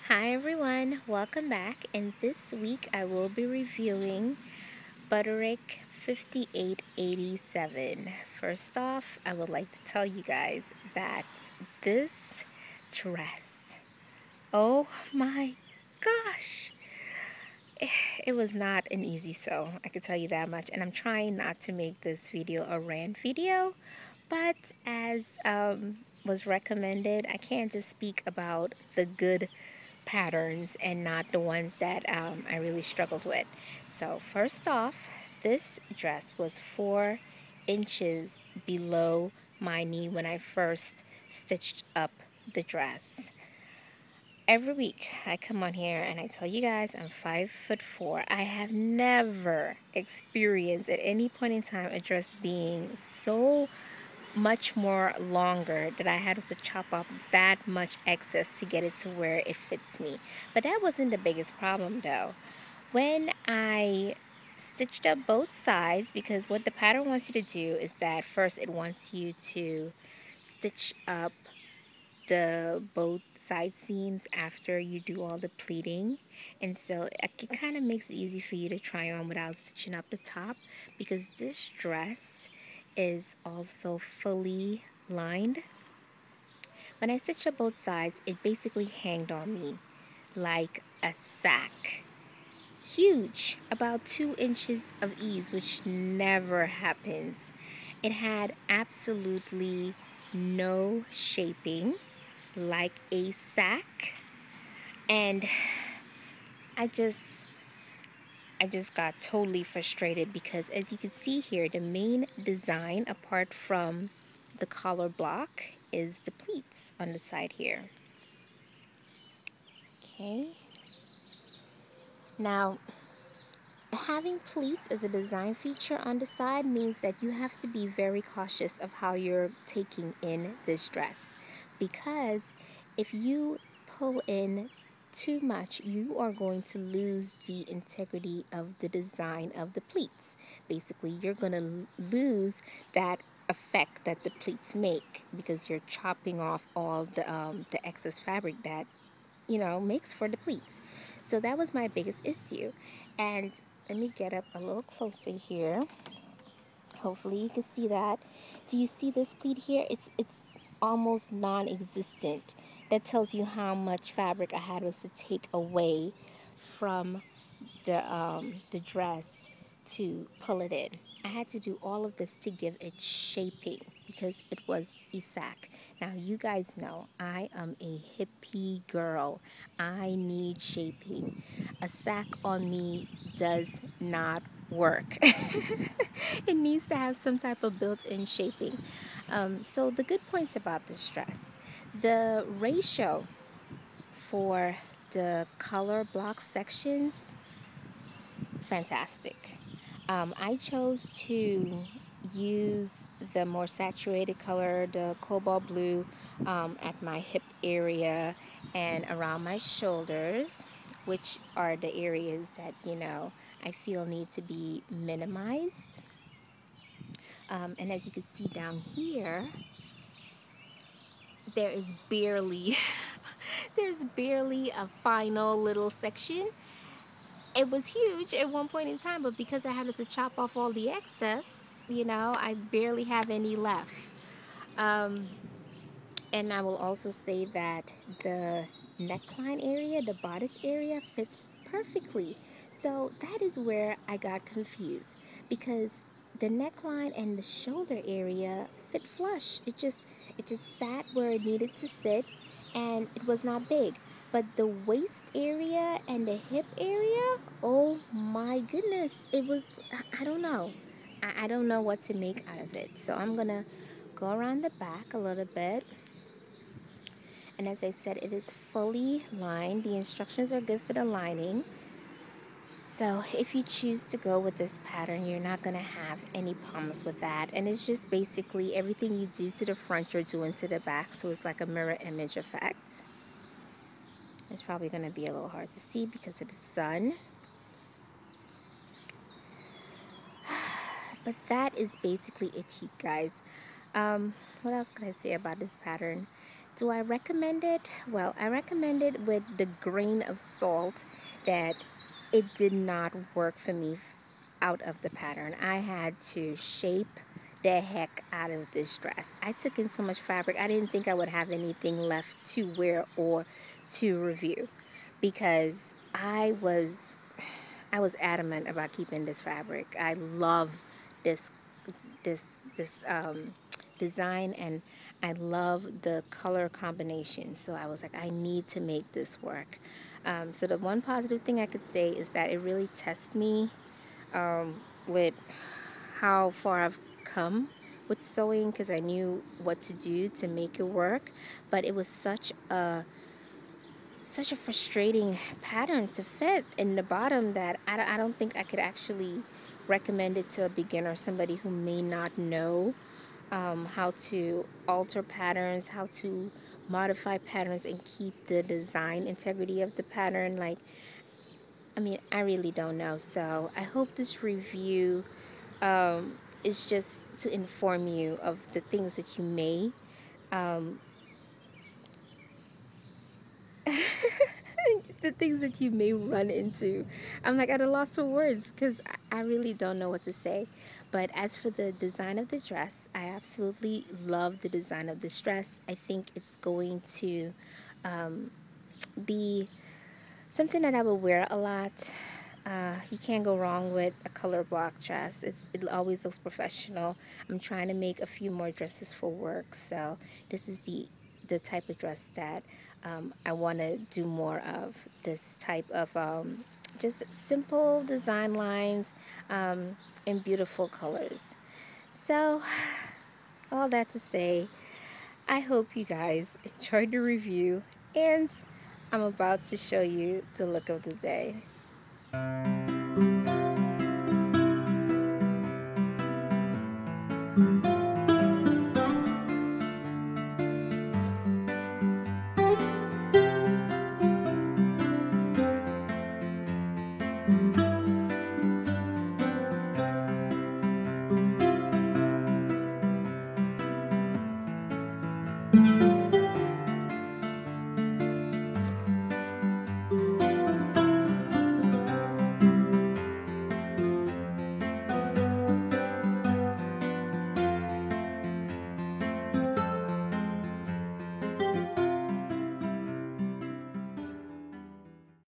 Hi everyone, welcome back, and this week I will be reviewing Butterick 5887. First off, I would like to tell you guys that this dress, oh my gosh, it was not an easy sew, I could tell you that much, and I'm trying not to make this video a rant video, but as was recommended, I can't just speak about the good patterns and not the ones that I really struggled with. So first off, this dress was 4 inches below my knee when I first stitched up the dress. Every week I come on here and I tell you guys I'm 5'4". I have never experienced at any point in time a dress being so much more longer that I had to chop off that much excess to get it to where it fits me. But that wasn't the biggest problem though. When I stitched up both sides, because what the pattern wants you to do is that first it wants you to stitch up the both side seams after you do all the pleating, and so it kind of makes it easy for you to try on without stitching up the top, because this dress is also fully lined. When I stitched up both sides, it basically hanged on me like a sack. Huge, about 2 inches of ease, which never happens. It had absolutely no shaping, like a sack, and I just got totally frustrated because, as you can see here, the main design apart from the collar block is the pleats on the side here. Okay, now having pleats as a design feature on the side means that you have to be very cautious of how you're taking in this dress, because if you pull in too much, you are going to lose the integrity of the design of the pleats. Basically, you're going to lose that effect that the pleats make because you're chopping off all the excess fabric that makes for the pleats. So that was my biggest issue. And let me get up a little closer here. Hopefully you can see that. Do you see this pleat here? It's almost non-existent. That tells you how much fabric I had was to take away from the dress to pull it in. I had to do all of this to give it shaping because it was a sack. Now you guys know I am a hippie girl. I need shaping. A sack on me does not work. It needs to have some type of built-in shaping. So the good points about this dress, the ratio for the color block sections, fantastic. I chose to use the more saturated color, the cobalt blue, at my hip area and around my shoulders, which are the areas that I feel need to be minimized. And as you can see down here, there is barely there's barely a final little section. It was huge at one point in time, but because I had to chop off all the excess, I barely have any left. And I will also say that the neckline area, the bodice area, fits perfectly. So that is where I got confused, because the neckline and the shoulder area fit flush. It just sat where it needed to sit, and it was not big. But the waist area and the hip area, oh my goodness, it was, I don't know. I don't know what to make out of it. So I'm gonna go around the back a little bit. And as I said, it is fully lined. The instructions are good for the lining. So if you choose to go with this pattern, you're not going to have any problems with that. And it's just basically everything you do to the front, you're doing to the back. So it's like a mirror image effect. It's probably going to be a little hard to see because of the sun. But that is basically it, you guys. What else can I say about this pattern? Do I recommend it? Well, I recommend it with the grain of salt that it did not work for me out of the pattern. I had to shape the heck out of this dress. I took in so much fabric, I didn't think I would have anything left to wear or to review, because I was adamant about keeping this fabric. I love this this design, and I love the color combination. So I was like, I need to make this work. So the one positive thing I could say is that it really tests me with how far I've come with sewing, because I knew what to do to make it work. But it was such a frustrating pattern to fit in the bottom that I don't think I could actually recommend it to a beginner, somebody who may not know how to alter patterns, how to modify patterns and keep the design integrity of the pattern. Like, I mean, I really don't know. So I hope this review is just to inform you of the things that you may the things that you may run into. I'm like at a loss for words, because I really don't know what to say. But as for the design of the dress, I absolutely love the design of this dress. I think it's going to be something that I will wear a lot. You can't go wrong with a color block dress. It always looks professional. I'm trying to make a few more dresses for work, so this is the type of dress that I want to do more of. This type of just simple design lines in beautiful colors. So all that to say, I hope you guys enjoyed the review, and I'm about to show you the look of the day.